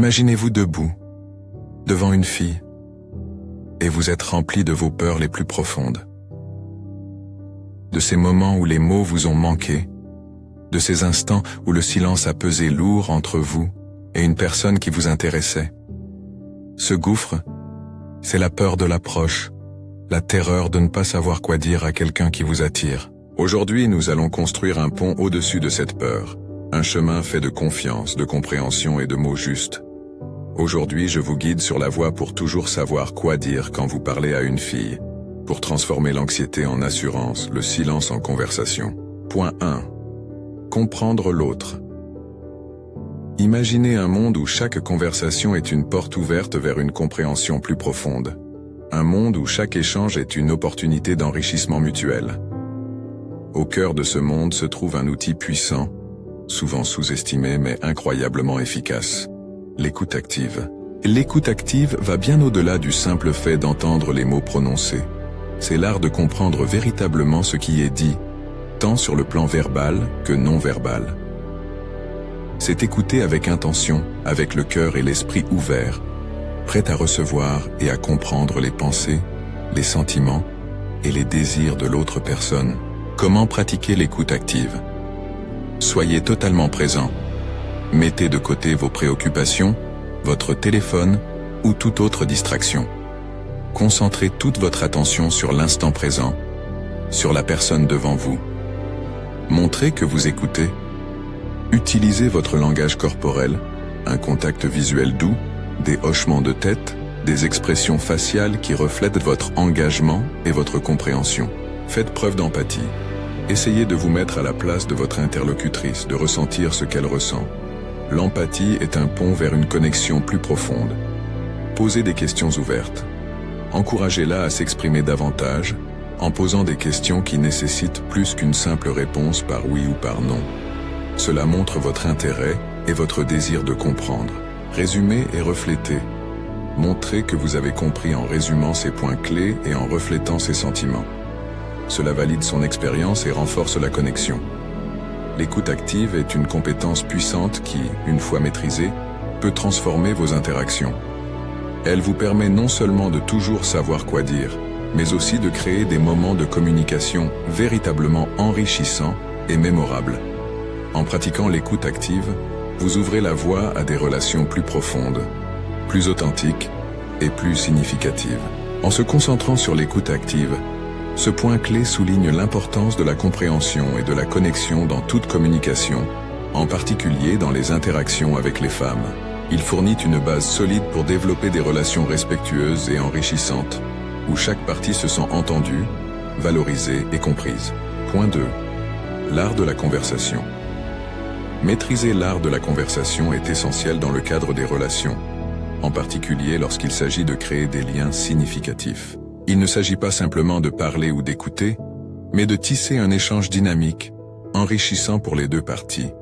Imaginez-vous debout, devant une fille, et vous êtes rempli de vos peurs les plus profondes. De ces moments où les mots vous ont manqué, de ces instants où le silence a pesé lourd entre vous et une personne qui vous intéressait. Ce gouffre, c'est la peur de l'approche, la terreur de ne pas savoir quoi dire à quelqu'un qui vous attire. Aujourd'hui, nous allons construire un pont au-dessus de cette peur, un chemin fait de confiance, de compréhension et de mots justes. Aujourd'hui, je vous guide sur la voie pour toujours savoir quoi dire quand vous parlez à une fille, pour transformer l'anxiété en assurance, le silence en conversation. Point 1. Comprendre l'autre. Imaginez un monde où chaque conversation est une porte ouverte vers une compréhension plus profonde. Un monde où chaque échange est une opportunité d'enrichissement mutuel. Au cœur de ce monde se trouve un outil puissant, souvent sous-estimé mais incroyablement efficace. L'écoute active. L'écoute active va bien au-delà du simple fait d'entendre les mots prononcés. C'est l'art de comprendre véritablement ce qui est dit, tant sur le plan verbal que non verbal. C'est écouter avec intention, avec le cœur et l'esprit ouverts, prêt à recevoir et à comprendre les pensées, les sentiments et les désirs de l'autre personne. Comment pratiquer l'écoute active? Soyez totalement présent. Mettez de côté vos préoccupations, votre téléphone ou toute autre distraction. Concentrez toute votre attention sur l'instant présent, sur la personne devant vous. Montrez que vous écoutez. Utilisez votre langage corporel, un contact visuel doux, des hochements de tête, des expressions faciales qui reflètent votre engagement et votre compréhension. Faites preuve d'empathie. Essayez de vous mettre à la place de votre interlocutrice, de ressentir ce qu'elle ressent. L'empathie est un pont vers une connexion plus profonde. Posez des questions ouvertes. Encouragez-la à s'exprimer davantage, en posant des questions qui nécessitent plus qu'une simple réponse par oui ou par non. Cela montre votre intérêt et votre désir de comprendre. Résumez et reflétez. Montrez que vous avez compris en résumant ces points clés et en reflétant ses sentiments. Cela valide son expérience et renforce la connexion. L'écoute active est une compétence puissante qui, une fois maîtrisée, peut transformer vos interactions. Elle vous permet non seulement de toujours savoir quoi dire, mais aussi de créer des moments de communication véritablement enrichissants et mémorables. En pratiquant l'écoute active, vous ouvrez la voie à des relations plus profondes, plus authentiques et plus significatives. En se concentrant sur l'écoute active, ce point clé souligne l'importance de la compréhension et de la connexion dans toute communication, en particulier dans les interactions avec les femmes. Il fournit une base solide pour développer des relations respectueuses et enrichissantes, où chaque partie se sent entendue, valorisée et comprise. Point 2. L'art de la conversation. Maîtriser l'art de la conversation est essentiel dans le cadre des relations, en particulier lorsqu'il s'agit de créer des liens significatifs. Il ne s'agit pas simplement de parler ou d'écouter, mais de tisser un échange dynamique, enrichissant pour les deux parties.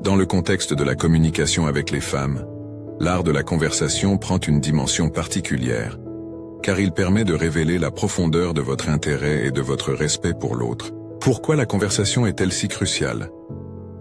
Dans le contexte de la communication avec les femmes, l'art de la conversation prend une dimension particulière, car il permet de révéler la profondeur de votre intérêt et de votre respect pour l'autre. Pourquoi la conversation est-elle si cruciale?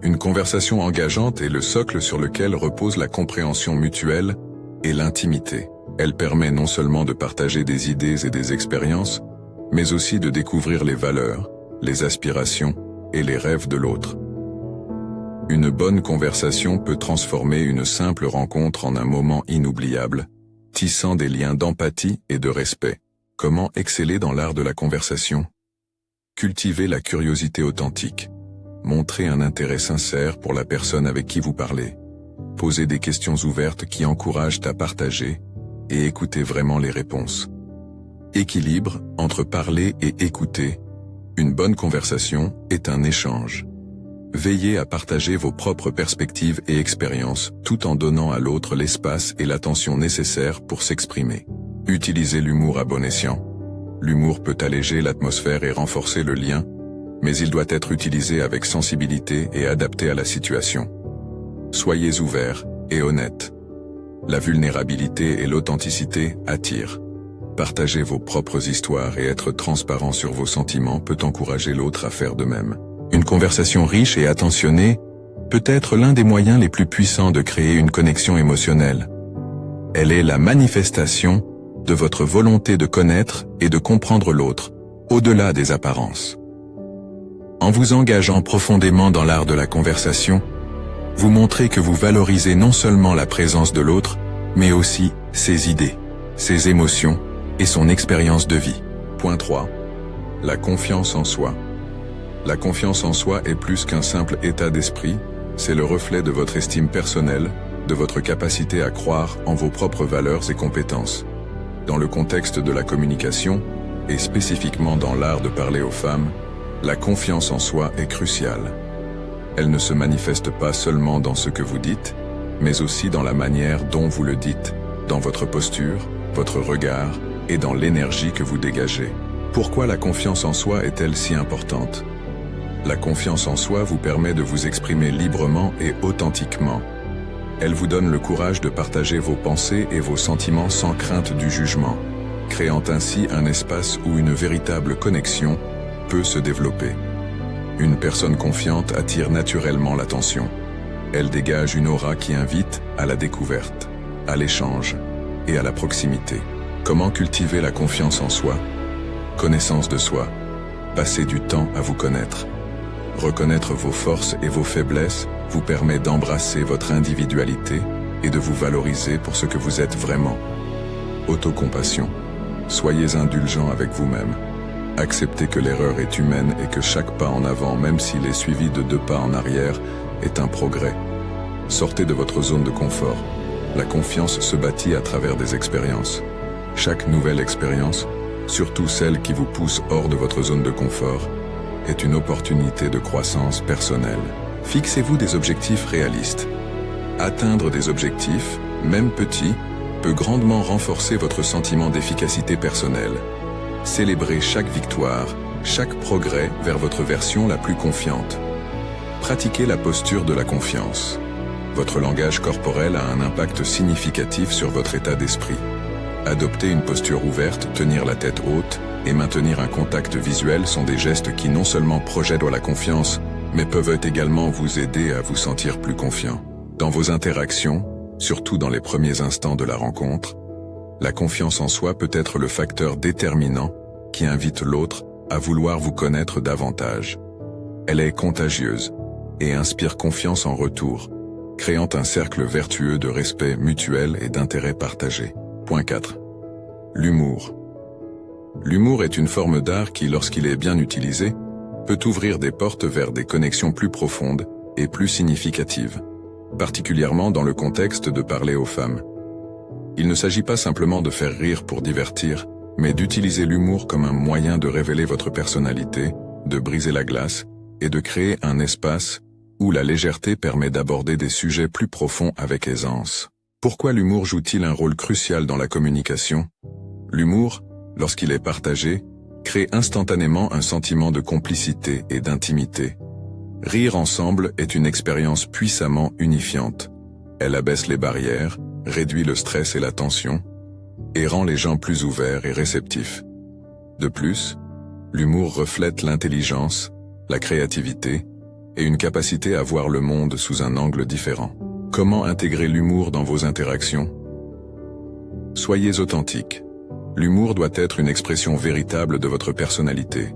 Une conversation engageante est le socle sur lequel repose la compréhension mutuelle et l'intimité. Elle permet non seulement de partager des idées et des expériences, mais aussi de découvrir les valeurs, les aspirations et les rêves de l'autre. Une bonne conversation peut transformer une simple rencontre en un moment inoubliable, tissant des liens d'empathie et de respect. Comment exceller dans l'art de la conversation? Cultivez la curiosité authentique. Montrez un intérêt sincère pour la personne avec qui vous parlez. Posez des questions ouvertes qui encouragent à partager et écoutez vraiment les réponses. Équilibre entre parler et écouter. Une bonne conversation est un échange. Veillez à partager vos propres perspectives et expériences tout en donnant à l'autre l'espace et l'attention nécessaires pour s'exprimer. Utilisez l'humour à bon escient. L'humour peut alléger l'atmosphère et renforcer le lien, mais il doit être utilisé avec sensibilité et adapté à la situation. Soyez ouverts et honnêtes. La vulnérabilité et l'authenticité attirent. Partager vos propres histoires et être transparent sur vos sentiments peut encourager l'autre à faire de même. Une conversation riche et attentionnée peut être l'un des moyens les plus puissants de créer une connexion émotionnelle. Elle est la manifestation de votre volonté de connaître et de comprendre l'autre, au-delà des apparences. En vous engageant profondément dans l'art de la conversation, vous montrez que vous valorisez non seulement la présence de l'autre, mais aussi ses idées, ses émotions et son expérience de vie. Point 3. La confiance en soi. La confiance en soi est plus qu'un simple état d'esprit, c'est le reflet de votre estime personnelle, de votre capacité à croire en vos propres valeurs et compétences. Dans le contexte de la communication, et spécifiquement dans l'art de parler aux femmes, la confiance en soi est cruciale. Elle ne se manifeste pas seulement dans ce que vous dites, mais aussi dans la manière dont vous le dites, dans votre posture, votre regard et dans l'énergie que vous dégagez. Pourquoi la confiance en soi est-elle si importante? La confiance en soi vous permet de vous exprimer librement et authentiquement. Elle vous donne le courage de partager vos pensées et vos sentiments sans crainte du jugement, créant ainsi un espace où une véritable connexion peut se développer. Une personne confiante attire naturellement l'attention. Elle dégage une aura qui invite à la découverte, à l'échange et à la proximité. Comment cultiver la confiance en soi? Connaissance de soi. Passez du temps à vous connaître. Reconnaître vos forces et vos faiblesses vous permet d'embrasser votre individualité et de vous valoriser pour ce que vous êtes vraiment. Autocompassion. Soyez indulgent avec vous-même. Acceptez que l'erreur est humaine et que chaque pas en avant, même s'il est suivi de 2 pas en arrière, est un progrès. Sortez de votre zone de confort. La confiance se bâtit à travers des expériences. Chaque nouvelle expérience, surtout celle qui vous pousse hors de votre zone de confort, est une opportunité de croissance personnelle. Fixez-vous des objectifs réalistes. Atteindre des objectifs, même petits, peut grandement renforcer votre sentiment d'efficacité personnelle. Célébrez chaque victoire, chaque progrès vers votre version la plus confiante. Pratiquez la posture de la confiance. Votre langage corporel a un impact significatif sur votre état d'esprit. Adopter une posture ouverte, tenir la tête haute et maintenir un contact visuel sont des gestes qui non seulement projettent la confiance, mais peuvent également vous aider à vous sentir plus confiant. Dans vos interactions, surtout dans les premiers instants de la rencontre, la confiance en soi peut être le facteur déterminant qui invite l'autre à vouloir vous connaître davantage. Elle est contagieuse et inspire confiance en retour, créant un cercle vertueux de respect mutuel et d'intérêt partagé. Point 4. L'humour. L'humour est une forme d'art qui, lorsqu'il est bien utilisé, peut ouvrir des portes vers des connexions plus profondes et plus significatives, particulièrement dans le contexte de parler aux femmes. Il ne s'agit pas simplement de faire rire pour divertir, mais d'utiliser l'humour comme un moyen de révéler votre personnalité, de briser la glace et de créer un espace où la légèreté permet d'aborder des sujets plus profonds avec aisance. Pourquoi l'humour joue-t-il un rôle crucial dans la communication? L'humour, lorsqu'il est partagé, crée instantanément un sentiment de complicité et d'intimité. Rire ensemble est une expérience puissamment unifiante. Elle abaisse les barrières, réduit le stress et la tension, et rend les gens plus ouverts et réceptifs. De plus, l'humour reflète l'intelligence, la créativité, et une capacité à voir le monde sous un angle différent. Comment intégrer l'humour dans vos interactions? Soyez authentique. L'humour doit être une expression véritable de votre personnalité.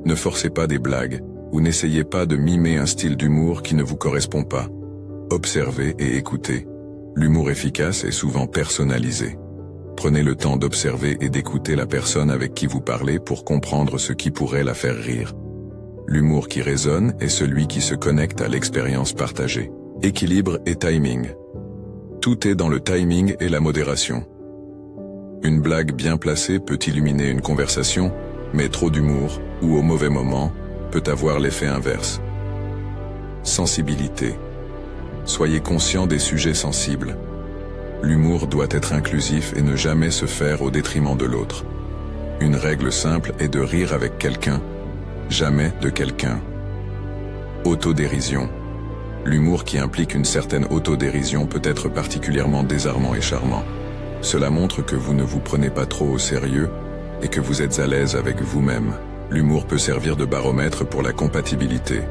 Ne forcez pas des blagues, ou n'essayez pas de mimer un style d'humour qui ne vous correspond pas. Observez et écoutez. L'humour efficace est souvent personnalisé. Prenez le temps d'observer et d'écouter la personne avec qui vous parlez pour comprendre ce qui pourrait la faire rire. L'humour qui résonne est celui qui se connecte à l'expérience partagée. Équilibre et timing. Tout est dans le timing et la modération. Une blague bien placée peut illuminer une conversation, mais trop d'humour, ou au mauvais moment, peut avoir l'effet inverse. Sensibilité. Soyez conscient des sujets sensibles. L'humour doit être inclusif et ne jamais se faire au détriment de l'autre. Une règle simple est de rire avec quelqu'un, jamais de quelqu'un. Autodérision. L'humour qui implique une certaine autodérision peut être particulièrement désarmant et charmant. Cela montre que vous ne vous prenez pas trop au sérieux et que vous êtes à l'aise avec vous-même. L'humour peut servir de baromètre pour la compatibilité.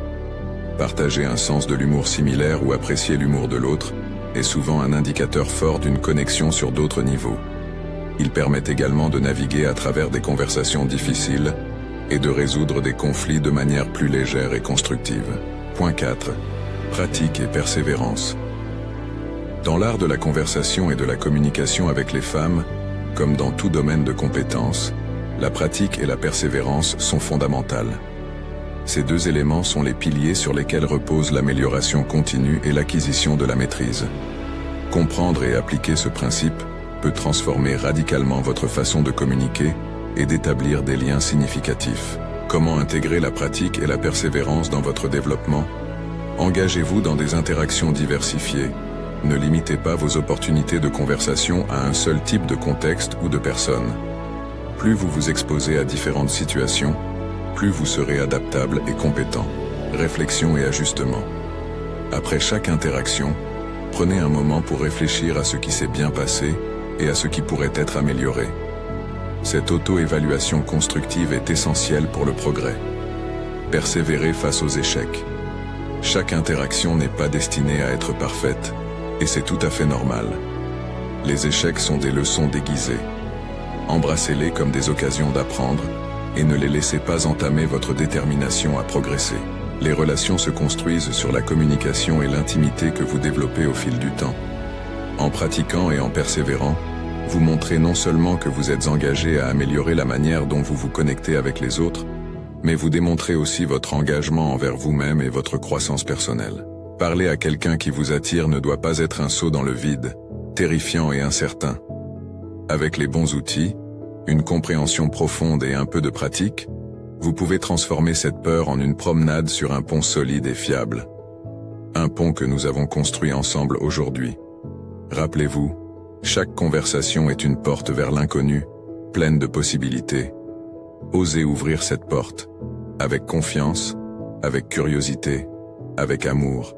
Partager un sens de l'humour similaire ou apprécier l'humour de l'autre est souvent un indicateur fort d'une connexion sur d'autres niveaux. Il permet également de naviguer à travers des conversations difficiles et de résoudre des conflits de manière plus légère et constructive. Point 4. Pratique et persévérance. Dans l'art de la conversation et de la communication avec les femmes, comme dans tout domaine de compétences, la pratique et la persévérance sont fondamentales. Ces deux éléments sont les piliers sur lesquels repose l'amélioration continue et l'acquisition de la maîtrise. Comprendre et appliquer ce principe peut transformer radicalement votre façon de communiquer et d'établir des liens significatifs. Comment intégrer la pratique et la persévérance dans votre développement? Engagez-vous dans des interactions diversifiées. Ne limitez pas vos opportunités de conversation à un seul type de contexte ou de personne. Plus vous vous exposez à différentes situations, plus vous serez adaptable et compétent. Réflexion et ajustement. Après chaque interaction, prenez un moment pour réfléchir à ce qui s'est bien passé et à ce qui pourrait être amélioré. Cette auto-évaluation constructive est essentielle pour le progrès. Persévérez face aux échecs. Chaque interaction n'est pas destinée à être parfaite, et c'est tout à fait normal. Les échecs sont des leçons déguisées. Embrassez-les comme des occasions d'apprendre, et ne les laissez pas entamer votre détermination à progresser. Les relations se construisent sur la communication et l'intimité que vous développez au fil du temps. En pratiquant et en persévérant, vous montrez non seulement que vous êtes engagé à améliorer la manière dont vous vous connectez avec les autres, mais vous démontrez aussi votre engagement envers vous-même et votre croissance personnelle. Parler à quelqu'un qui vous attire ne doit pas être un saut dans le vide, terrifiant et incertain. Avec les bons outils, une compréhension profonde et un peu de pratique, vous pouvez transformer cette peur en une promenade sur un pont solide et fiable. Un pont que nous avons construit ensemble aujourd'hui. Rappelez-vous, chaque conversation est une porte vers l'inconnu, pleine de possibilités. Osez ouvrir cette porte, avec confiance, avec curiosité, avec amour.